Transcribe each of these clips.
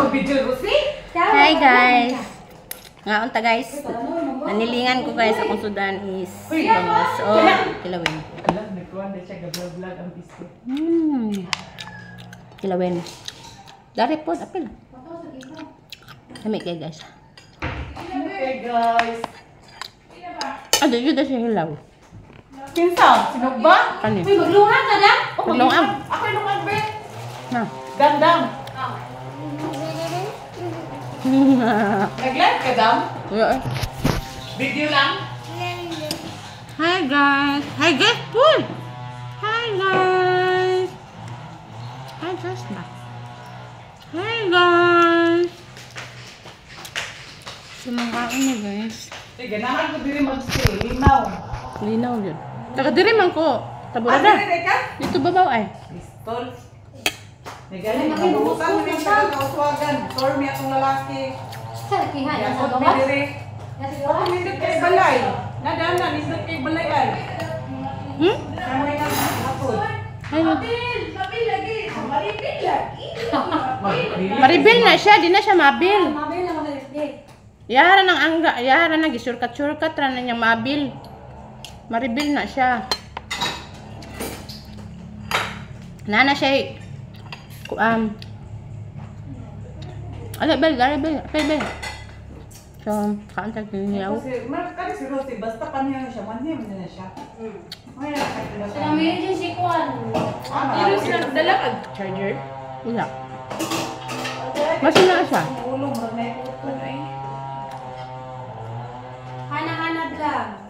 mag-video, Rosie? Hi guys! Ngaon ta guys. Nanilingan ko guys akong sudan is bangos o kilawin. Nagkuhan na siya, gablag-vlog ang biscuit. Kilawin. Dari po, apil. Kami kayo guys. Okay guys. Ano yun na siya hilaw? Pinsang, sinog ba? Kani? Uy, maglungan ka na? Maglungan. Ako yung lungan, be. Na. Dam-dam. Nag-live ka, Dam? Yeah. Video lang? Hi guys! Hi guys! Pool! Hi guys! Hi guys ba? Hi guys! Sumangkain niya guys. Sige, naman ko diri mag-stay. Linaw. Linaw yun. Taga diri man ko. Taburada. Diri ka? Dito babaw ay. Pistol. Nagaling, mabuhutan mo yung taga-kauswagan. Stormy atong lalaki. Sa lakihan, nasa Yakot mi gawas? diri. Ako nindot kay balay. Nadana, nindot kay balay ay. Kamay na hapon. Ay, no. Maribel. Maribil na siya. Di na siya mabil. Mabil na mga lisdi. Yara ng angga. Yara na gisurkat-surkat. Rana niyang mabil. Maribil na siya. Nana siya ano bel, dari bel, bel. So, kaantag niyaw. Kasi, kani si Rosie, basta panihan siya, manhim na siya. May nakakita Sila may dyan si Kuan. Pero sila dala ka charger? Wala. Basta na siya. ulo mo na ikuto na eh. Hana-hanad lang.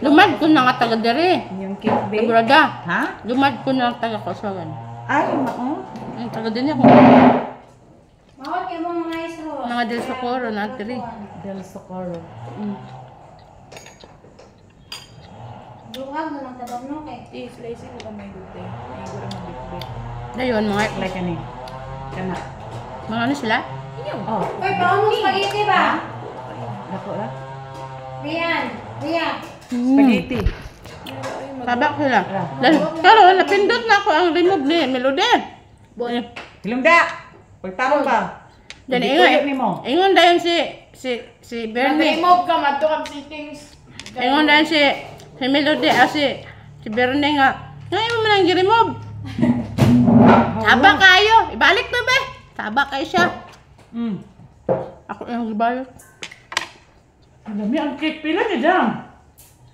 Lumad ko na nga taga dere. Yung cake bake. Taburada. Ha? Lumad ko na taga Kausawan. Ay, mao. Ay, taga din ako. Mawag kayo mga isro. Mga Del Socorro na dere. Del Socorro. Duwag na lang tabag no kay. Slicing ko may dute. Ay, gura mo bit-bit. Dayon, mga, Like kani. Kana. mga ano sila? Oh. Uy, paano spaghetti ba? Dako la. Rian. Rian. Spaghetti. Tabak sila. Pero napindot na ako ang remove ni Melody. Hilongda. Pagtarong ba? Dan Hindi ingon. pwede nimo. Ingon dayon si Bernie. Remove ka mato kang settings. Ingon dayon si Melody si Bernie nga. Ngayon mo man gi-remove. Tabak kayo. Ibalik to be. Tabak kayo siya. Ako yung gibayot. Ang dami ang cake pila ni Jam.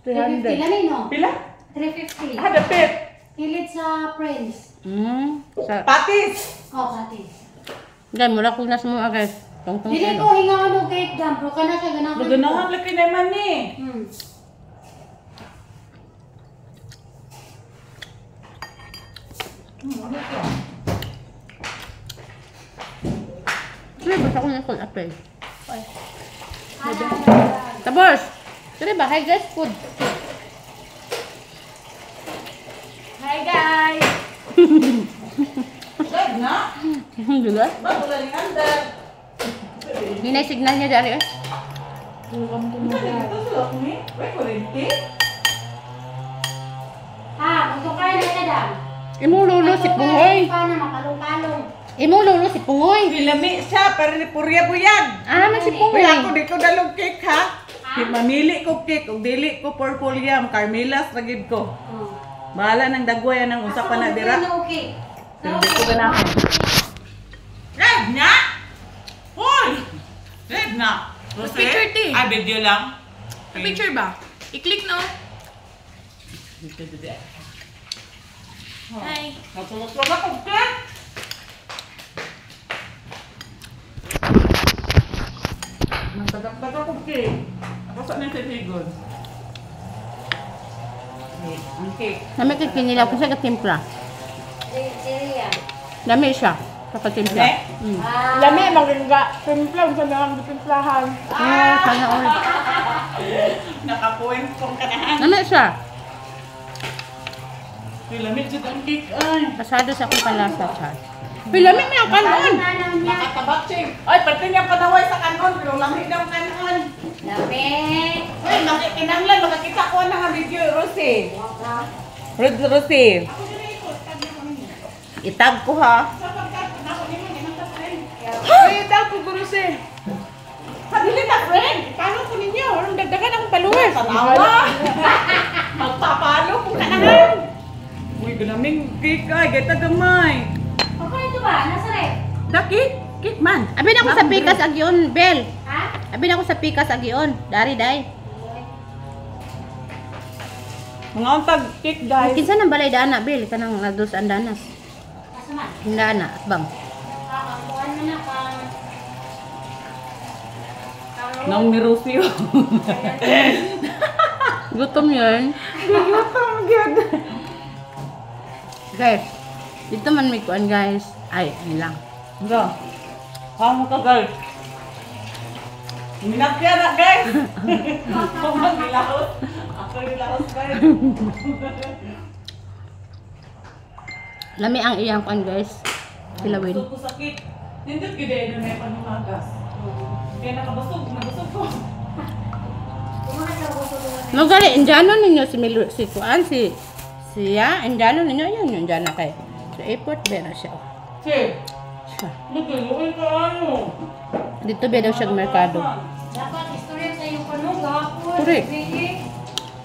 350 lang eh, no? Pila? 350. Ah, dapit. Kilit sa Prince. Sa Patis. Oh, pati. gan mura ko na semua guys. Tong Dili ko hinga mo cake jam. Pero ka na siya ganahan. Ganahan laki naman ni. Sige, basta ko na cold apple. Tapos, sige ba? Hi guys, food. Hi guys! Live na. Alhamdulillah. Bago lang yung andar. Hindi na yung signal niya dari eh. Ito sila ko ni. Wait, kurente. Gusto kayo na ka dam? Imong lolo si Pungoy. Pa na makalong-kalong. Imong lolo si Pungoy. Dilami siya, pero ni Purya Buyag. Man si Uy, Pungoy. ako di ko dalog cake ha. Mamili ko cake, ug dili ko purple yam, Carmelas ragid ko. Bahala ng dagway ng usa pa na dira. Okay. Hindi ko ganahan. Live na? Hoy! Live na. Rose? Picture ti. Ay, video lang. Picture ba? I-click no? Hi. Natulog-tulog ako, cake. Nagtadak-tadak ako, cake. Ako sa nasa higon. Ang cake. Nami kay kinilaw ko siya katimpla. Siria. Dami siya. Kapatimpla. Lami, maganda. Timpla, sa lang timplahan. Sana all. Nakapuwing kong kanahan. Nami siya. Pilamit dyan ang cake ay. Pasado sa akong palasa siya. Pilamit mo yung kanon. Nakatabak siya. Ay, pati niya panaway sa kanon. Pero lamig daw kanon. Lamig. Ay, makikinanglan. Makakita ko na nga video, Rosie. Rosie. Itag ko ha. Ay, daw po guro si. Dili na, friend. Paano ko ninyo? Anong dagdagan akong followers? Tanawa! Magpapalo kung kanahan! Uy, ganaming cake ay, gata gamay. Ako ito ba? Nasa rep? Daki, cake man. Abi na ako sa pikas agyon, Bel. Ha? Abi na ako sa pikas agyon. Dari day. Mga untag cake guys. Kinsa nang balay dana, Bel? Kanang nados andanas. Nasa man? Hindana, bang. Kakakuhan mo na ka. Nang ni Rocio. Gutom yun. Gutom gyud. Guys, dito man may kuan guys. Ay, yun lang. Nga. Kamu ka guys. Minakya na guys. Ako nilahos. Ako nilahos guys. Lami ang iyang kuan guys. Kilawin. Gusto ko sa cake. Hindi gid na may panumagas. Kaya nabusog ko. Kumakas ako sa luwan. No gali, indiano ninyo si kuan siya, indiano ninyo yun, indiano kay. Sa airport ba na siya. Che, Siya. naguluhin ka ano? Dito ba daw siya sa merkado. Dapat istorya sa iyong panuga. Correct.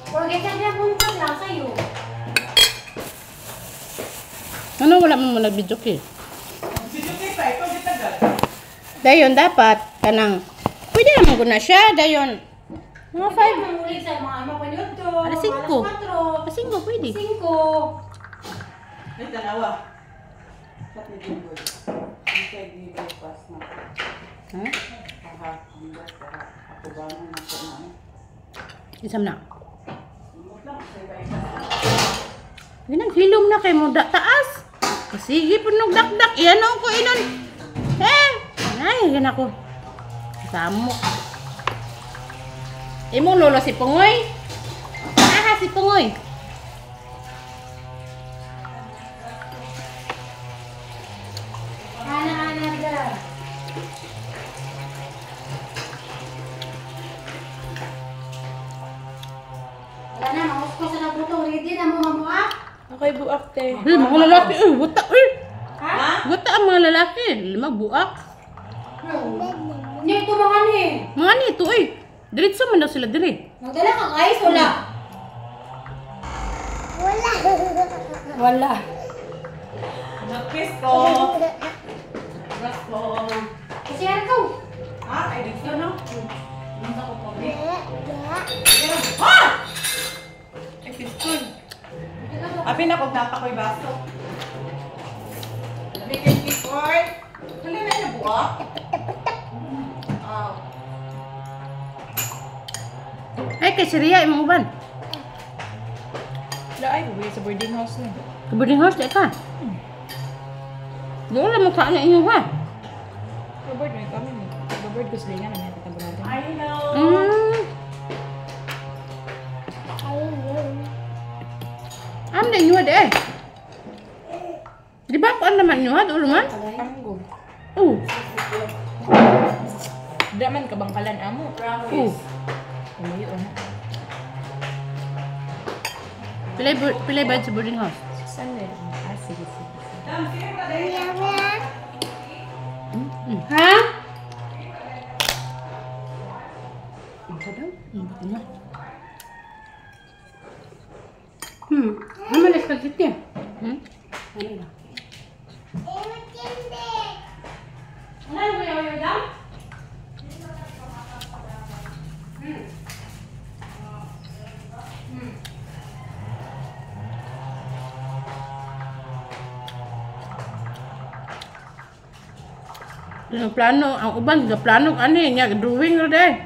Forget na buntag lang sa iyo. Ano wala mo nag-video kay? Si Juki pa, ikaw di tagal. Dayon dapat kanang pwede naman ko na siya dayon. Mga 5. Mangulit sa mga ama ko yun to. Alas 5. Kasi mo pwede. 5. Ay, tanawa. Kat ni Jimboy. Hindi di breakfast na. Ha? Aha, ang basta. Ako ba na sa na? Isam na. Lumot lang, sa iba. Ginang hilom na kay mo taas. Sige po nung dakdak. Iyan ko inon. Ay, yan ako. Samok. Imong lolo si Pungoy. Aha, si Pungoy. Ana dyan. Wala na, mahusko sa nabuto. Ready na mo mamuak? Okay, buak te. Mga lalaki. Buta. Ha? Buta ang mga lalaki. Lima buak. Hindi ito mga ni. Mga nito diretso man daw sila dire. Nagdala kang ice, wala. Wala. Nag-kiss ko. Nag ko. Kasi ikaw. Ha? Ay, dito no? Nasa ko po. Ay, pistol. Apin ako, natakoy baso. Sabi kay Kikoy. Kali na niya buwak. Ay, kay Syria imong uban. Wala ay, uwi sa boarding house na. Boarding house di ka. Doon lang mo kaan na inyo ha. Board, may kami mo. Board, gusto lang yan. May tatabalagan. I know. Am na inyo de. Di ba ko naman inyo ha? Doon man? Panggo. Daman kabangkalan amo. Promise. Umayo na. Pilay ba sa boarding house? Saan na? Sige. Dam, sige pa din. Ha? Ang daw? Ano? Ano na spaghetti? Ano na? Ano ba yung dam? Ang plano, ang uban, plano ani niya drawing ra day.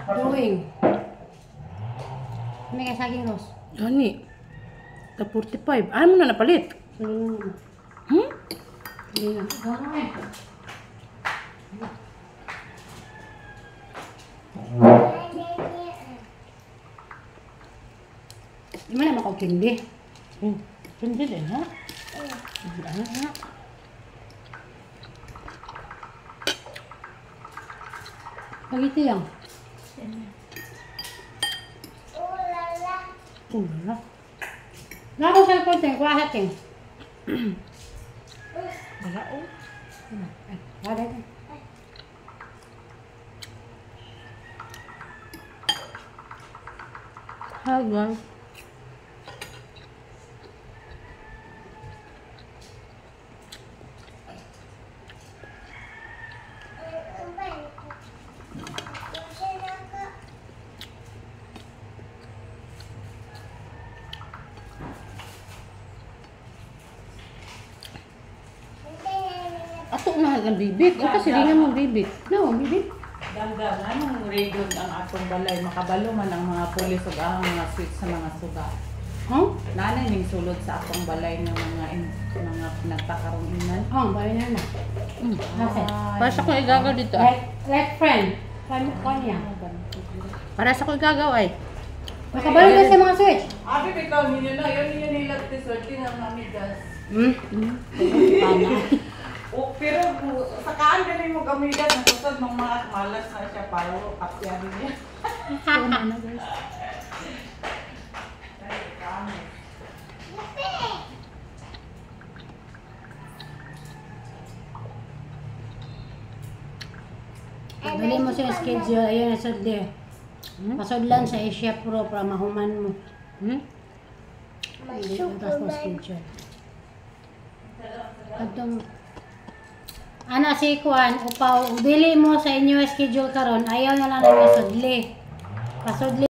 Drawing. May kasaging Ros. Ani. Ta 45. Ano na napalit? Hmm? Hindi na. Di man na makaupindi. Pindi din ha? Ano ha? Pagiti yan. Ulala. Nako sa konting, kuha sa ting. Wala oh. Ay, wala na. Hagal. Ato na ang bibig. Ito silingan mo bibig. No, bibig. Danggang, anong regon ang atong balay? Makabalo man ang mga pulis o ang mga switch sa mga suga. Huh? Nanay ning sulod sa atong balay ng mga pinagpakarong inan. Oh, bali na na. Okay. Para sa ko igagaw dito. Like friend. Friend ko niya. Para sa ko igagaw ay. Makabalo ka sa mga switch. Abi bitaw ninyo na, yun nilat ti swerte ng amigas. Pana. O, pero sa kaan galing mo gamigas, nasusod ng mga malas na siya para kapyanin niya. Dali mo sa schedule. Ayun, nasod di. Pasodlan sa Asia Pro para mahuman mo. Tapos mo schedule. Atong ana si Kwan, upaw, dili mo sa inyo schedule karon, ayaw na lang na sudli. Pasudli